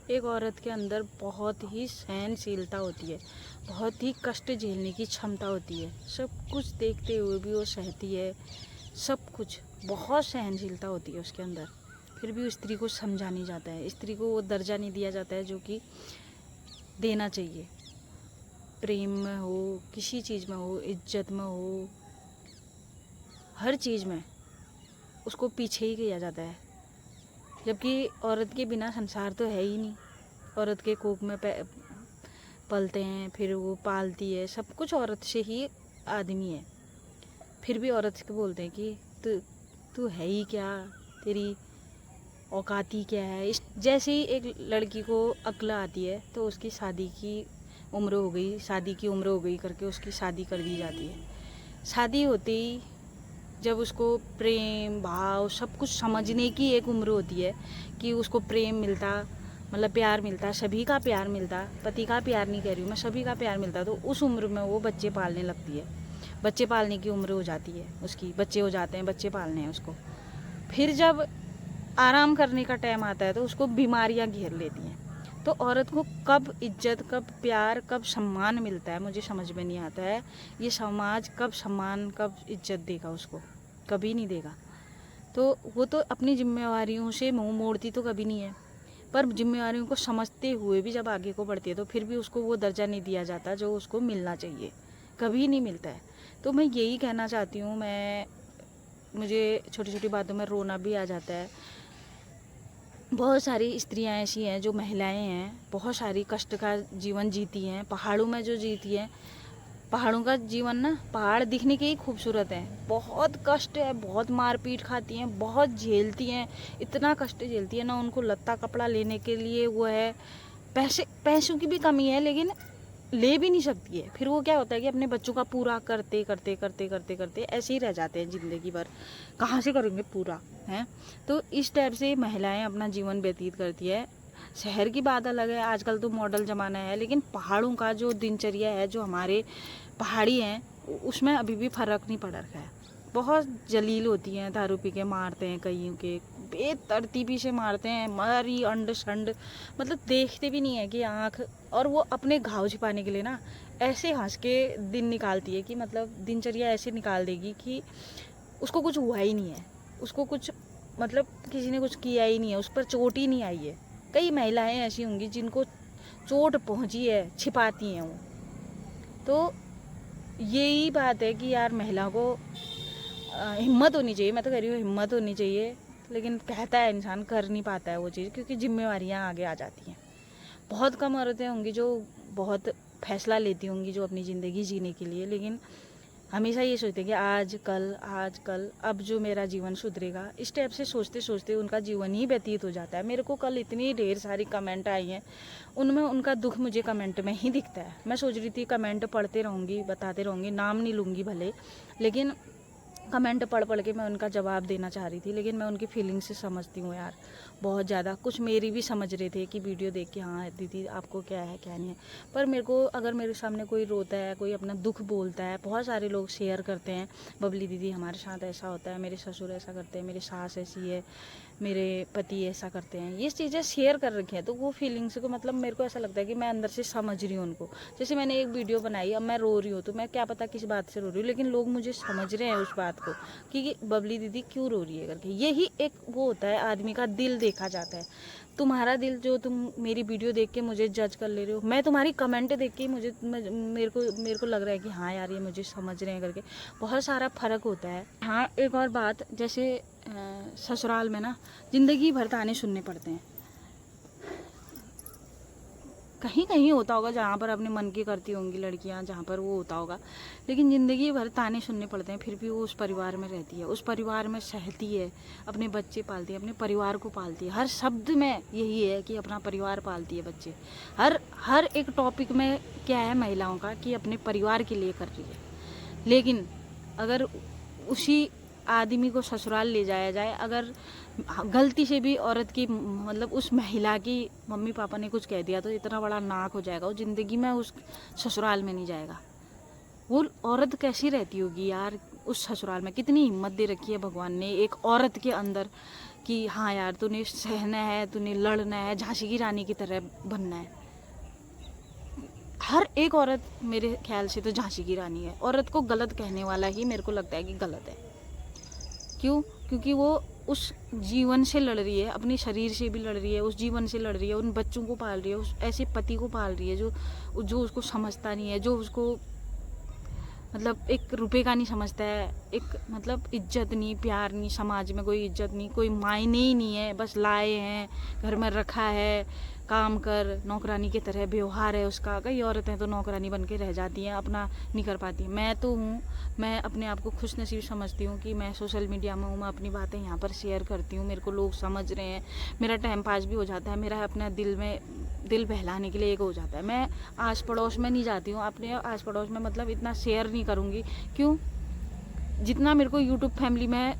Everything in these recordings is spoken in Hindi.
एक औरत के अंदर बहुत ही सहनशीलता होती है, बहुत ही कष्ट झेलने की क्षमता होती है। सब कुछ देखते हुए भी वो सहती है, सब कुछ, बहुत सहनशीलता होती है उसके अंदर। फिर भी स्त्री को समझा नहीं जाता है, स्त्री को वो दर्जा नहीं दिया जाता है जो कि देना चाहिए। प्रेम में हो, किसी चीज़ में हो, इज्जत में हो, हर चीज़ में उसको पीछे ही किया जाता है। जबकि औरत के बिना संसार तो है ही नहीं। औरत के कोख में पलते हैं, फिर वो पालती है, सब कुछ औरत से ही आदमी है। फिर भी औरत को बोलते हैं कि तू तू है ही क्या, तेरी औकाती क्या है। इस जैसे ही एक लड़की को अक्ल आती है तो उसकी शादी की उम्र हो गई, शादी की उम्र हो गई करके उसकी शादी कर दी जाती है। शादी होते ही जब उसको प्रेम भाव सब कुछ समझने की एक उम्र होती है कि उसको प्रेम मिलता, मतलब प्यार मिलता, सभी का प्यार मिलता, पति का प्यार नहीं कह रही हूँ मैं, सभी का प्यार मिलता, तो उस उम्र में वो बच्चे पालने लगती है। बच्चे पालने की उम्र हो जाती है उसकी, बच्चे हो जाते हैं, बच्चे पालने हैं उसको। फिर जब आराम करने का टाइम आता है तो उसको बीमारियां घेर लेती हैं। तो औरत को कब इज्जत, कब प्यार, कब सम्मान मिलता है, मुझे समझ में नहीं आता है। ये समाज कब सम्मान, कब इज्जत देगा उसको? कभी नहीं देगा। तो वो तो अपनी जिम्मेवारियों से मुंह मोड़ती तो कभी नहीं है, पर जिम्मेवारियों को समझते हुए भी जब आगे को बढ़ती है तो फिर भी उसको वो दर्जा नहीं दिया जाता जो उसको मिलना चाहिए, कभी नहीं मिलता है। तो मैं यही कहना चाहती हूँ, मुझे छोटी छोटी बातों में रोना भी आ जाता है। बहुत सारी स्त्रियां ऐसी हैं, जो महिलाएं हैं, बहुत सारी कष्ट का जीवन जीती हैं, पहाड़ों में जो जीती हैं। पहाड़ों का जीवन ना, पहाड़ दिखने के ही खूबसूरत है, बहुत कष्ट है, बहुत मारपीट खाती हैं, बहुत झेलती हैं, इतना कष्ट झेलती है ना। उनको लत्ता कपड़ा लेने के लिए वो है, पैसों की भी कमी है, लेकिन ले भी नहीं सकती है। फिर वो क्या होता है कि अपने बच्चों का पूरा करते करते करते करते करते ऐसे ही रह जाते हैं ज़िंदगी भर, कहाँ से करेंगे पूरा, हैं। तो इस टाइप से महिलाएं अपना जीवन व्यतीत करती है। शहर की बात अलग है, आजकल तो मॉडल ज़माना है, लेकिन पहाड़ों का जो दिनचर्या है, जो हमारे पहाड़ी हैं, उसमें अभी भी फ़र्क नहीं पड़ रखा है। बहुत जलील होती हैं, दारू पी के मारते हैं, कईयों के बेतरतीबी से मारते हैं, मारी अंड शंड, मतलब देखते भी नहीं है कि आँख। और वो अपने घाव छिपाने के लिए ना ऐसे हंस के दिन निकालती है कि मतलब दिनचर्या ऐसे निकाल देगी कि उसको कुछ हुआ ही नहीं है, उसको कुछ मतलब किसी ने कुछ किया ही नहीं है, उस पर चोट ही नहीं आई है। कई महिलाएं ऐसी होंगी जिनको चोट पहुंची है, छिपाती हैं वो। तो यही बात है कि यार महिला को हिम्मत होनी चाहिए। मैं तो कह रही हूँ हिम्मत होनी चाहिए, लेकिन कहता है इंसान, कर नहीं पाता है वो चीज़, क्योंकि जिम्मेवारियाँ आगे आ जाती हैं। बहुत कम औरतें होंगी जो बहुत फैसला लेती होंगी जो अपनी ज़िंदगी जीने के लिए, लेकिन हमेशा ये सोचते हैं कि आज कल अब जो मेरा जीवन सुधरेगा। इस टाइप से सोचते सोचते उनका जीवन ही व्यतीत हो जाता है। मेरे को कल इतनी ढेर सारी कमेंट आई हैं, उनमें उनका दुख मुझे कमेंट में ही दिखता है। मैं सोच रही थी कमेंट पढ़ते रहूँगी, बताते रहूँगी, नाम नहीं लूँगी भले, लेकिन कमेंट पढ़ पढ़ के मैं उनका जवाब देना चाह रही थी। लेकिन मैं उनकी फीलिंग से समझती हूँ यार, बहुत ज़्यादा। कुछ मेरी भी समझ रहे थे कि वीडियो देख के, हाँ दीदी आपको क्या है क्या नहीं है। पर मेरे को, अगर मेरे सामने कोई रोता है, कोई अपना दुख बोलता है, बहुत सारे लोग शेयर करते हैं, बबली दीदी हमारे साथ ऐसा होता है, मेरे ससुर ऐसा करते हैं, मेरी सास ऐसी है, मेरे पति ऐसा करते हैं, ये चीज़ें शेयर कर रखी हैं। तो वो फीलिंग्स को मतलब मेरे को ऐसा लगता है कि मैं अंदर से समझ रही हूँ उनको। जैसे मैंने एक वीडियो बनाई, अब मैं रो रही हूँ, तो मैं क्या पता किस बात से रो रही हूँ, लेकिन लोग मुझे समझ रहे हैं उस बात को कि बबली दीदी क्यों रो रही है करके। यही एक वो होता है, आदमी का दिल देखा जाता है। तुम्हारा दिल, जो तुम मेरी वीडियो देख के मुझे जज कर ले रहे हो, मैं तुम्हारी कमेंट देख के मेरे को लग रहा है कि हाँ यार ये मुझे समझ रहे हैं करके, बहुत सारा फ़र्क होता है। हाँ, एक और बात, जैसे ससुराल में ना ज़िंदगी भर ताने सुनने पड़ते हैं। कहीं कहीं होता होगा जहाँ पर अपने मन की करती होंगी लड़कियाँ, जहाँ पर वो होता होगा, लेकिन ज़िंदगी भर ताने सुनने पड़ते हैं। फिर भी वो उस परिवार में रहती है, उस परिवार में सहती है, अपने बच्चे पालती है, अपने परिवार को पालती है। हर शब्द में यही है कि अपना परिवार पालती है, बच्चे। हर एक टॉपिक में क्या है महिलाओं का, कि अपने परिवार के लिए कर रही है। लेकिन अगर उसी आदमी को ससुराल ले जाया जाए, अगर गलती से भी औरत की, मतलब उस महिला की मम्मी पापा ने कुछ कह दिया, तो इतना बड़ा नाक हो जाएगा, वो ज़िंदगी में उस ससुराल में नहीं जाएगा। वो औरत कैसी रहती होगी यार उस ससुराल में। कितनी हिम्मत दे रखी है भगवान ने एक औरत के अंदर, कि हाँ यार तूने सहना है, तूने लड़ना है, झांसी की रानी की तरह बनना है। हर एक औरत मेरे ख्याल से तो झांसी की रानी है। औरत को गलत कहने वाला ही मेरे को लगता है कि गलत है। क्यों? क्योंकि वो उस जीवन से लड़ रही है, अपने शरीर से भी लड़ रही है, उस जीवन से लड़ रही है, उन बच्चों को पाल रही है, उस ऐसे पति को पाल रही है जो उसको समझता नहीं है, जो उसको मतलब एक रुपए का नहीं समझता है, एक मतलब इज्जत नहीं, प्यार नहीं, समाज में कोई इज्जत नहीं, कोई मायने ही नहीं है, बस लाए हैं, घर में रखा है, काम कर, नौकरानी की तरह व्यवहार है उसका। कई औरतें तो नौकरानी बन के रह जाती हैं, अपना नहीं कर पाती हैं। मैं तो हूँ, मैं अपने आप को खुश नसीब समझती हूँ कि मैं सोशल मीडिया में हूँ, मैं अपनी बातें यहाँ पर शेयर करती हूँ, मेरे को लोग समझ रहे हैं, मेरा टाइम पास भी हो जाता है, मेरा अपना दिल बहलाने के लिए एक हो जाता है। मैं आस पड़ोस में नहीं जाती हूँ, अपने आस पड़ोस में मतलब इतना शेयर नहीं करूँगी। क्यों? जितना मेरे को यूट्यूब फैमिली में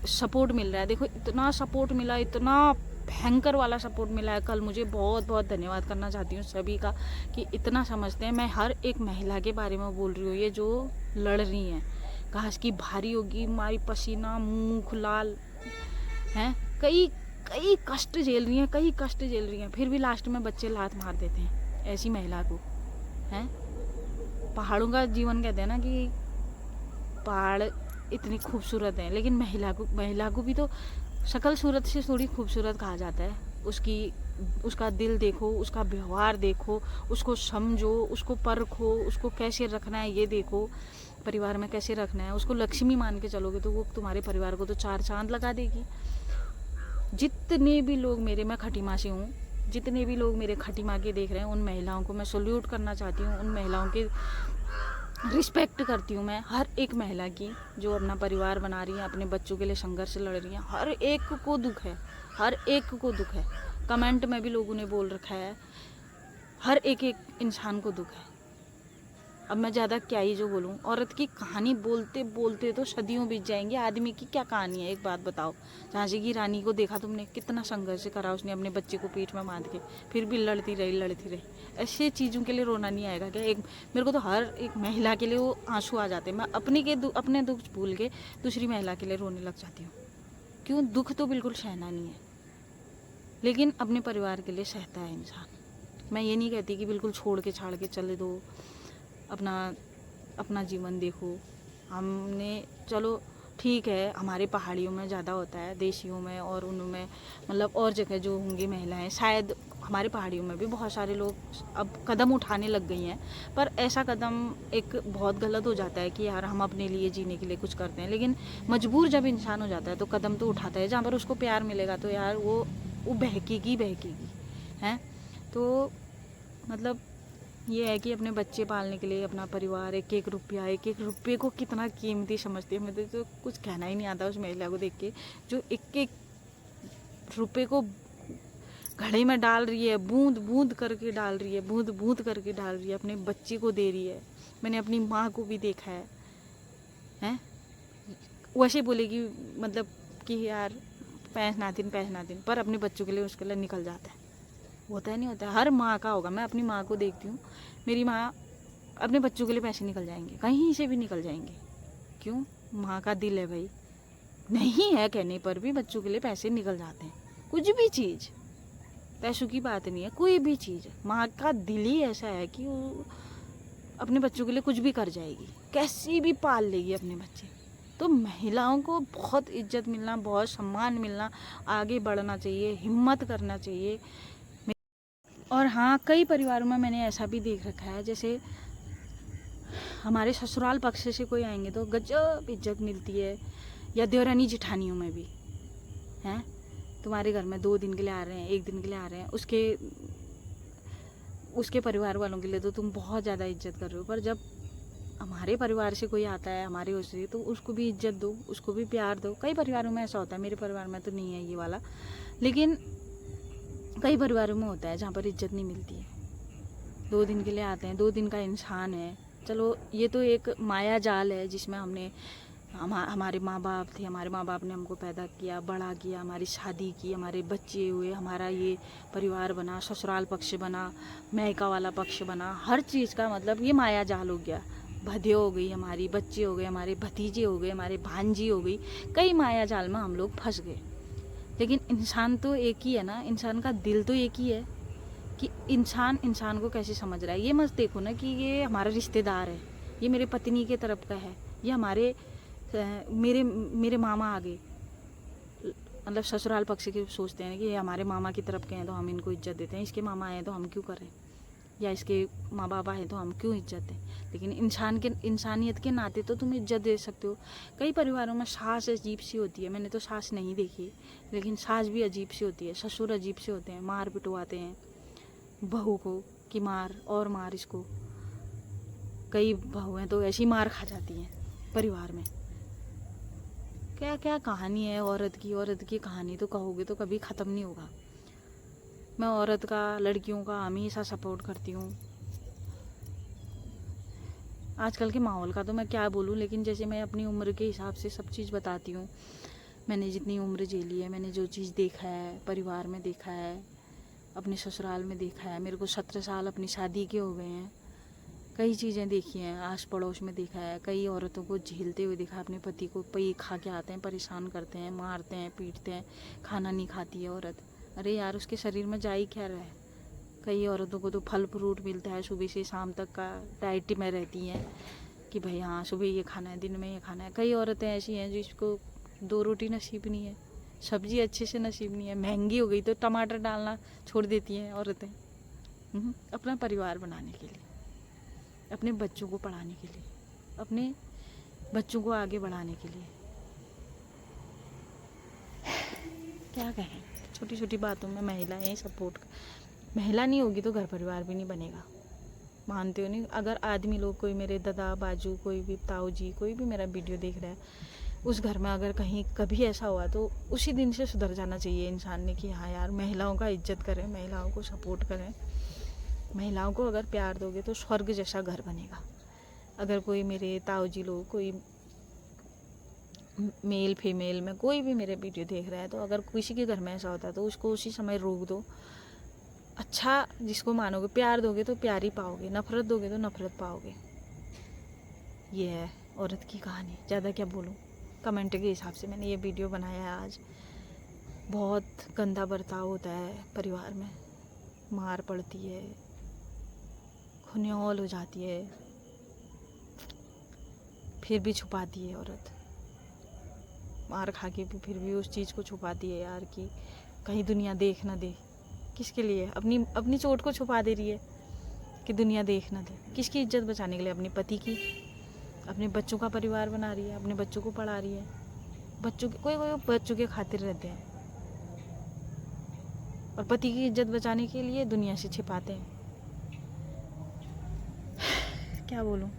सपोर्ट मिल रहा है, देखो इतना सपोर्ट मिला, इतना भयंकर वाला सपोर्ट मिला है। कल मुझे बहुत बहुत धन्यवाद करना चाहती हूँ सभी का कि इतना समझते हैं। मैं हर एक महिला के बारे में बोल रही हूँ, ये जो लड़ रही हैं, घास की भारी होगी, मारी पसीना, मुँह लाल हैं, कई कई कष्ट झेल रही हैं, कई कष्ट झेल रही हैं, फिर भी लास्ट में बच्चे लात मार देते हैं ऐसी महिला को। हैं, पहाड़ों का जीवन कहते हैं ना कि पहाड़ इतनी खूबसूरत है, लेकिन महिला को भी तो शक्ल सूरत से थोड़ी खूबसूरत कहा जाता है। उसका दिल देखो, उसका व्यवहार देखो, उसको समझो, उसको परखो, उसको कैसे रखना है ये देखो, परिवार में कैसे रखना है। उसको लक्ष्मी मान के चलोगे तो वो तुम्हारे परिवार को तो 4 चांद लगा देगी। जितने भी लोग मैं खटी माँ से हूँ, जितने भी लोग मेरे खटी माँ के देख रहे हैं, उन महिलाओं को मैं सल्यूट करना चाहती हूँ, उन महिलाओं के रिस्पेक्ट करती हूँ मैं, हर एक महिला की जो अपना परिवार बना रही है, अपने बच्चों के लिए संघर्ष लड़ रही है। हर एक को दुख है, हर एक को दुख है। कमेंट में भी लोगों ने बोल रखा है, हर एक इंसान को दुख है। अब मैं ज़्यादा क्या ही जो बोलूँ, औरत की कहानी बोलते बोलते तो सदियों बीत जाएंगे। आदमी की क्या कहानी है, एक बात बताओ। झांसी की रानी को देखा तुमने, कितना संघर्ष करा उसने अपने बच्चे को पीठ में बांध के, फिर भी लड़ती रही। ऐसे चीज़ों के लिए रोना नहीं आएगा क्या? मेरे को तो हर एक महिला के लिए वो आंसू आ जाते हैं। मैं अपने दुख भूल के दूसरी महिला के लिए रोने लग जाती हूँ। क्यों? दुख तो बिल्कुल सहना नहीं है, लेकिन अपने परिवार के लिए सहता है इंसान। मैं ये नहीं कहती कि बिल्कुल छोड़ के छाड़ के चले दो, अपना जीवन देखो। हमने चलो ठीक है, हमारे पहाड़ियों में ज़्यादा होता है, देशियों में और उनमें मतलब और जगह जो होंगी महिलाएं, शायद हमारे पहाड़ियों में भी बहुत सारे लोग अब कदम उठाने लग गई हैं। पर ऐसा कदम एक बहुत गलत हो जाता है कि यार हम अपने लिए जीने के लिए कुछ करते हैं, लेकिन मजबूर जब इंसान हो जाता है तो कदम तो उठाता है। जहाँ पर उसको प्यार मिलेगा तो यार वो बहकेगी हैं। तो मतलब ये है कि अपने बच्चे पालने के लिए अपना परिवार, एक एक रुपये को कितना कीमती समझती है। मुझे तो कुछ कहना ही नहीं आता उस महिला को देख के, जो एक रुपये को घड़े में डाल रही है, बूंद बूंद करके डाल रही है, बूंद बूंद करके डाल रही है, अपने बच्चे को दे रही है। मैंने अपनी माँ को भी देखा है, हैं? वैसे बोलेगी मतलब कि यार पैस ना दिन, पर अपने बच्चों के लिए उसके लिए निकल जाता है। होता है नहीं होता है, हर माँ का होगा। मैं अपनी माँ को देखती हूँ, मेरी माँ अपने बच्चों के लिए पैसे निकल जाएंगे, कहीं से भी निकल जाएंगे। क्यों? माँ का दिल है भाई, नहीं है कहने पर भी बच्चों के लिए पैसे निकल जाते हैं। कुछ भी चीज़, पैसों की बात नहीं है, कोई भी चीज़, माँ का दिल ही ऐसा है कि वो अपने बच्चों के लिए कुछ भी कर जाएगी, कैसी भी पाल लेगी अपने बच्चे। तो महिलाओं को बहुत इज्जत मिलना, बहुत सम्मान मिलना, आगे बढ़ना चाहिए, हिम्मत करना चाहिए। और हाँ, कई परिवारों में मैंने ऐसा भी देख रखा है, जैसे हमारे ससुराल पक्ष से कोई आएंगे तो गजब इज्जत मिलती है, या देवरानी जिठानियों में भी हैं। तुम्हारे घर में 2 दिन के लिए आ रहे हैं, 1 दिन के लिए आ रहे हैं, उसके परिवार वालों के लिए तो तुम बहुत ज़्यादा इज्जत कर रहे हो। पर जब हमारे परिवार से कोई आता है, हमारे उससे, तो उसको भी इज्जत दो, उसको भी प्यार दो। कई परिवारों में ऐसा होता है, मेरे परिवार में तो नहीं है ये वाला, लेकिन कई परिवारों में होता है जहाँ पर इज्जत नहीं मिलती है। 2 दिन के लिए आते हैं, 2 दिन का इंसान है। चलो ये तो एक माया जाल है जिसमें हमारे माँ बाप थे, हमारे माँ बाप ने हमको पैदा किया, बड़ा किया, हमारी शादी की, हमारे बच्चे हुए, हमारा ये परिवार बना, ससुराल पक्ष बना, मैका वाला पक्ष बना, हर चीज़ का मतलब ये माया जाल हो गया। भदे हो गई हमारी, बच्चे हो गए हमारे, भतीजे हो गए हमारे, भांजी हो गई, कई माया जाल में हम लोग फंस गए। लेकिन इंसान तो एक ही है ना, इंसान का दिल तो एक ही है कि इंसान को कैसे समझ रहा है। ये मत देखो ना कि ये हमारा रिश्तेदार है, ये मेरे पत्नी के तरफ का है, ये हमारे मेरे मामा आगे, मतलब ससुराल पक्ष के सोचते हैं कि ये हमारे मामा की तरफ के हैं तो हम इनको इज्जत देते हैं, इसके मामा हैं तो हम क्यों करें, या इसके माँ बाबा हैं तो हम क्यों इज्जत दें। लेकिन इंसानियत के नाते तो तुम इज्जत दे सकते हो। कई परिवारों में सास अजीब सी होती है, मैंने तो सास नहीं देखी, लेकिन सास भी अजीब सी होती है, ससुर अजीब से होते हैं, मार पिटवाते हैं बहू को कि मार और मार इसको। कई बहुएं तो ऐसी मार खा जाती हैं परिवार में। क्या क्या कहानी है औरत की कहानी तो कहोगे तो कभी ख़त्म नहीं होगा। मैं औरत का, लड़कियों का हमेशा सपोर्ट करती हूँ। आजकल के माहौल का तो मैं क्या बोलूँ, लेकिन जैसे मैं अपनी उम्र के हिसाब से सब चीज़ बताती हूँ। मैंने जितनी उम्र झेली है, मैंने जो चीज़ देखा है, परिवार में देखा है, अपने ससुराल में देखा है। मेरे को 17 साल अपनी शादी के हो गए हैं। कई चीज़ें देखी हैं, आस पड़ोस में देखा है, कई औरतों को झेलते हुए देखा, अपने पति को पी खा के आते हैं, परेशान करते हैं, मारते हैं, पीटते हैं, खाना नहीं खाती है औरत। अरे यार, उसके शरीर में जा ही क्या रहा है। कई औरतों को तो फल फ्रूट मिलता है, सुबह से शाम तक का डाइट में रहती हैं कि भाई हाँ सुबह ये खाना है, दिन में ये खाना है। कई औरतें ऐसी हैं जिसको 2 रोटी नसीब नहीं है, सब्जी अच्छे से नसीब नहीं है, महंगी हो गई तो टमाटर डालना छोड़ देती हैं औरतें अपना परिवार बनाने के लिए, अपने बच्चों को पढ़ाने के लिए, अपने बच्चों को आगे बढ़ाने के लिए। क्या कहें, छोटी छोटी बातों में महिलाएं सपोर्ट, महिला नहीं होगी तो घर परिवार भी नहीं बनेगा। मानते हो नहीं? अगर आदमी लोग, कोई मेरे दादा बाजू, कोई भी ताऊ जी, कोई भी मेरा वीडियो देख रहा है, उस घर में अगर कहीं कभी ऐसा हुआ तो उसी दिन से सुधर जाना चाहिए इंसान ने कि हाँ यार, महिलाओं का इज्जत करें, महिलाओं को सपोर्ट करें। महिलाओं को अगर प्यार दोगे तो स्वर्ग जैसा घर बनेगा। अगर कोई मेरे ताऊ जी लोग, कोई मेल फीमेल में कोई भी मेरे वीडियो देख रहा है, तो अगर किसी के घर में ऐसा होता है तो उसको उसी समय रोक दो। अच्छा जिसको मानोगे, प्यार दोगे तो प्यार ही पाओगे, नफ़रत दोगे तो नफ़रत पाओगे। ये है औरत की कहानी। ज़्यादा क्या बोलूँ, कमेंट के हिसाब से मैंने ये वीडियो बनाया है आज। बहुत गंदा बर्ताव होता है परिवार में, मार पड़ती है, खुन्योल हो जाती है, फिर भी छुपाती है औरत। मार खा के भी फिर भी उस चीज़ को छुपाती है यार, कि कहीं दुनिया देख ना दे। किसके लिए? अपनी चोट को छुपा दे रही है कि दुनिया देख ना दे। किसकी इज्जत बचाने के लिए? अपने पति की, अपने बच्चों का परिवार बना रही है, अपने बच्चों को पढ़ा रही है। बच्चों के कोई बच्चों के खातिर रहते हैं और पति की इज्जत बचाने के लिए दुनिया से छिपाते हैं। क्या बोलूँ।